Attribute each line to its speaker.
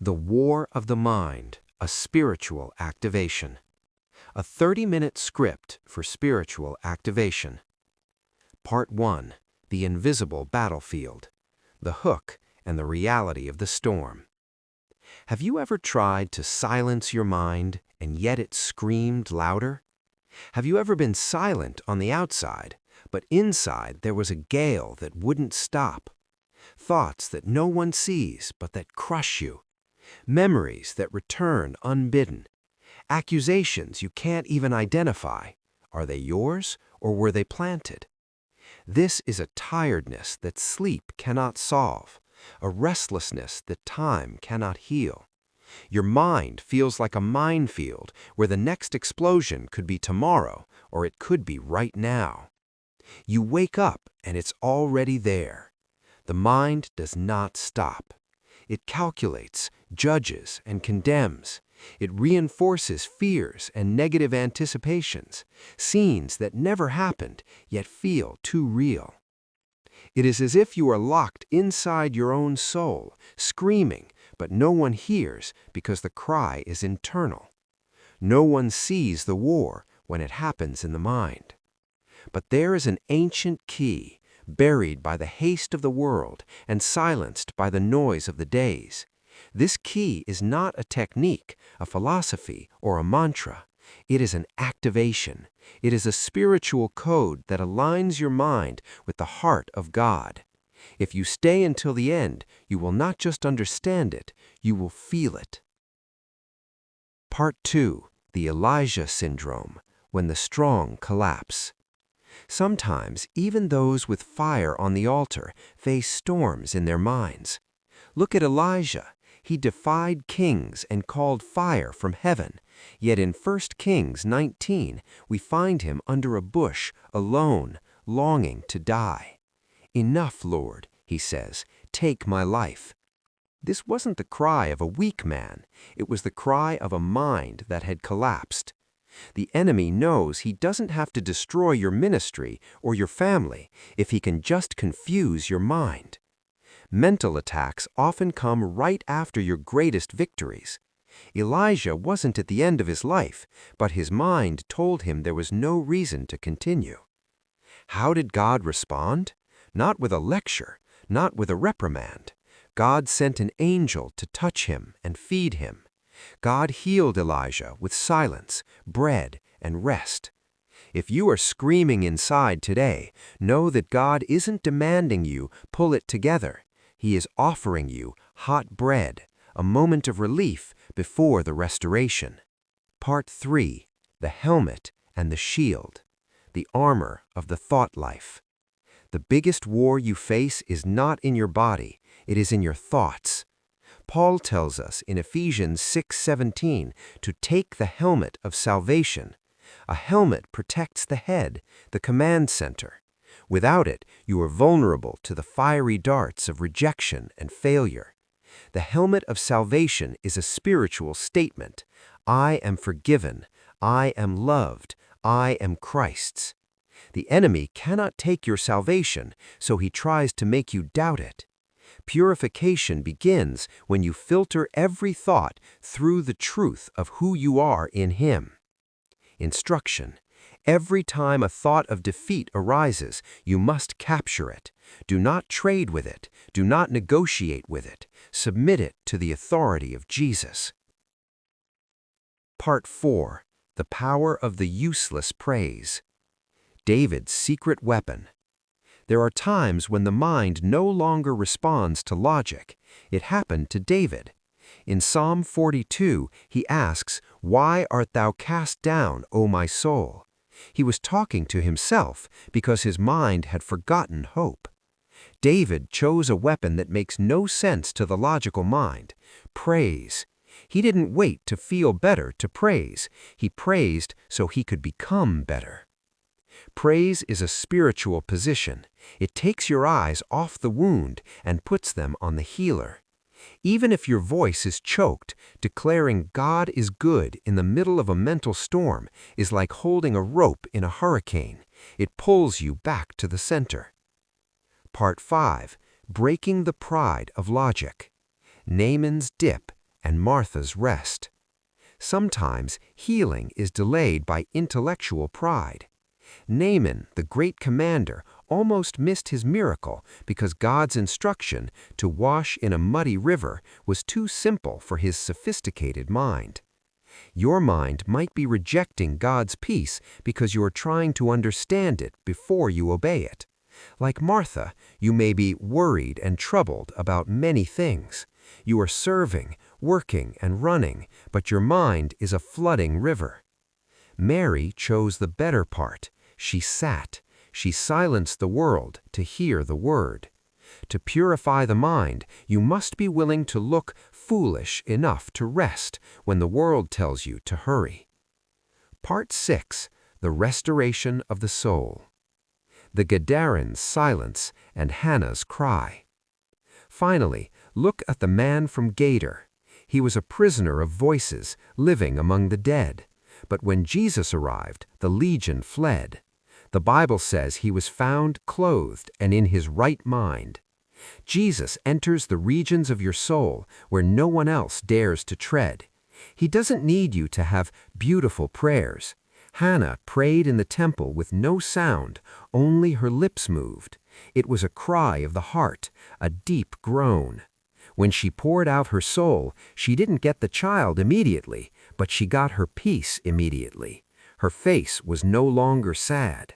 Speaker 1: The War of the Mind, a Spiritual Activation. A 30-minute script for spiritual activation. Part 1. The Invisible Battlefield. The Hook and the Reality of the Storm. Have you ever tried to silence your mind and yet it screamed louder? Have you ever been silent on the outside, but inside there was a gale that wouldn't stop? Thoughts that no one sees but that crush you. Memories that return unbidden. Accusations you can't even identify. Are they yours or were they planted? This is a tiredness that sleep cannot solve, a restlessness that time cannot heal. Your mind feels like a minefield where the next explosion could be tomorrow or it could be right now. You wake up and it's already there. The mind does not stop. It calculates, judges, and condemns. It reinforces fears and negative anticipations, scenes that never happened yet feel too real. It is as if you are locked inside your own soul, screaming, but no one hears because the cry is internal. No one sees the war when it happens in the mind. But there is an ancient key, buried by the haste of the world and silenced by the noise of the days. This key is not a technique, a philosophy, or a mantra. It is an activation. It is a spiritual code that aligns your mind with the heart of God. If you stay until the end, you will not just understand it, you will feel it. Part 2. The Elijah Syndrome, when the strong collapse. Sometimes, even those with fire on the altar face storms in their minds. Look at Elijah. He defied kings and called fire from heaven. Yet in 1 Kings 19, we find him under a bush, alone, longing to die. "Enough, Lord," he says, "take my life." This wasn't the cry of a weak man. It was the cry of a mind that had collapsed. The enemy knows he doesn't have to destroy your ministry or your family if he can just confuse your mind. Mental attacks often come right after your greatest victories. Elijah wasn't at the end of his life, but his mind told him there was no reason to continue. How did God respond? Not with a lecture, not with a reprimand. God sent an angel to touch him and feed him. God healed Elijah with silence, bread, and rest. If you are screaming inside today, know that God isn't demanding you pull it together. He is offering you hot bread, a moment of relief before the restoration. Part 3. The Helmet and the Shield. The Armor of the Thought Life. The biggest war you face is not in your body, it is in your thoughts. Paul tells us in Ephesians 6:17 to take the helmet of salvation. A helmet protects the head, the command center. Without it, you are vulnerable to the fiery darts of rejection and failure. The helmet of salvation is a spiritual statement. I am forgiven. I am loved. I am Christ's. The enemy cannot take your salvation, so he tries to make you doubt it. Purification begins when you filter every thought through the truth of who you are in Him. Instruction. Every time a thought of defeat arises, you must capture it. Do not trade with it. Do not negotiate with it. Submit it to the authority of Jesus. Part 4. The Power of the Useless Praise. David's secret weapon. There are times when the mind no longer responds to logic. It happened to David. In Psalm 42, he asks, "Why art thou cast down, O my soul?" He was talking to himself because his mind had forgotten hope. David chose a weapon that makes no sense to the logical mind: praise. He didn't wait to feel better to praise. He praised so he could become better. Praise is a spiritual position. It takes your eyes off the wound and puts them on the healer. Even if your voice is choked, declaring God is good in the middle of a mental storm is like holding a rope in a hurricane. It pulls you back to the center. Part 5. Breaking the Pride of Logic. Naaman's Dip and Martha's rest. Sometimes healing is delayed by intellectual pride. Naaman, the great commander, almost missed his miracle because God's instruction to wash in a muddy river was too simple for his sophisticated mind. Your mind might be rejecting God's peace because you are trying to understand it before you obey it. Like Martha, you may be worried and troubled about many things. You are serving, working, and running, but your mind is a flooding river. Mary chose the better part. She sat. She silenced the world to hear the word. To purify the mind, you must be willing to look foolish enough to rest when the world tells you to hurry. Part 6. The Restoration of the Soul. The Gadarine's silence and Hannah's cry. Finally, look at the man from Gadar. He was a prisoner of voices, living among the dead. But when Jesus arrived, the legion fled. The Bible says he was found clothed and in his right mind. Jesus enters the regions of your soul where no one else dares to tread. He doesn't need you to have beautiful prayers. Hannah prayed in the temple with no sound, only her lips moved. It was a cry of the heart, a deep groan. When she poured out her soul, she didn't get the child immediately, but she got her peace immediately. Her face was no longer sad.